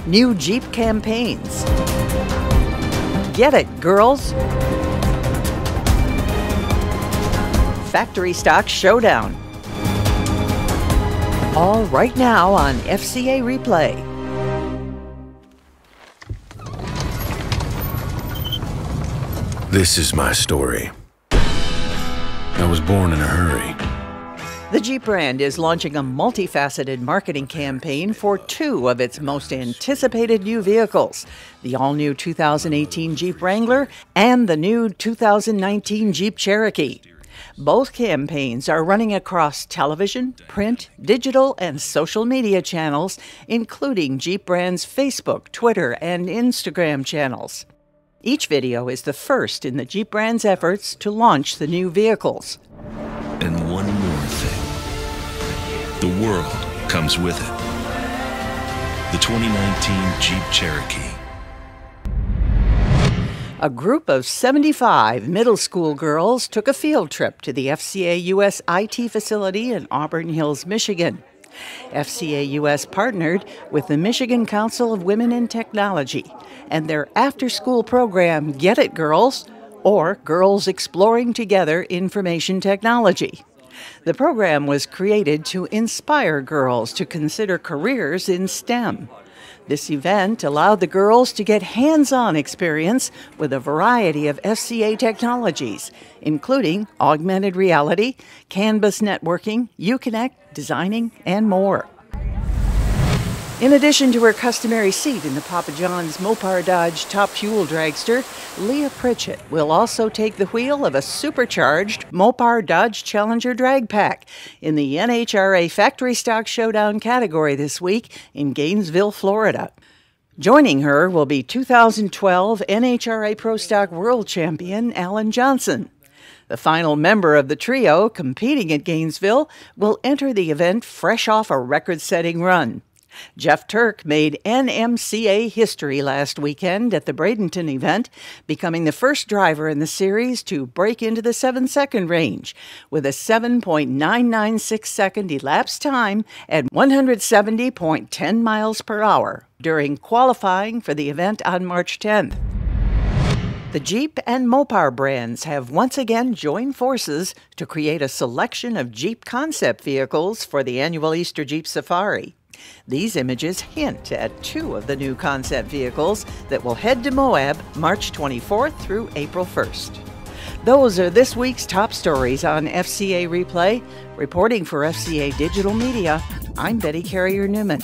New Jeep campaigns. Get it, girls! Factory Stock Showdown. All right now on FCA Replay. This is my story. I was born in a hurry. The Jeep brand is launching a multifaceted marketing campaign for two of its most anticipated new vehicles, the all-new 2018 Jeep Wrangler and the new 2019 Jeep Cherokee. Both campaigns are running across television, print, digital, and social media channels, including Jeep brand's Facebook, Twitter, and Instagram channels. Each video is the first in the Jeep brand's efforts to launch the new vehicles. And one more thing. The world comes with it. The 2019 Jeep Cherokee. A group of 75 middle school girls took a field trip to the FCA US IT facility in Auburn Hills, Michigan. FCA US partnered with the Michigan Council of Women in Technology and their after-school program Get It, Girls, or Girls Exploring Together Information Technology. The program was created to inspire girls to consider careers in STEM. This event allowed the girls to get hands-on experience with a variety of FCA technologies, including augmented reality, Canvas networking, Uconnect, designing, and more. In addition to her customary seat in the Papa John's Mopar Dodge Top Fuel dragster, Leah Pritchett will also take the wheel of a supercharged Mopar Dodge Challenger drag pack in the NHRA Factory Stock Showdown category this week in Gainesville, Florida. Joining her will be 2012 NHRA Pro Stock World Champion Alan Johnson. The final member of the trio competing at Gainesville will enter the event fresh off a record-setting run. Jeff Turk made NMCA history last weekend at the Bradenton event, becoming the first driver in the series to break into the 7-second range with a 7.996-second elapsed time at 170.10 miles per hour during qualifying for the event on March 10th. The Jeep and Mopar brands have once again joined forces to create a selection of Jeep concept vehicles for the annual Easter Jeep Safari. These images hint at two of the new concept vehicles that will head to Moab March 24th through April 1st. Those are this week's top stories on FCA Replay. Reporting for FCA Digital Media, I'm Betty Carrier Newman.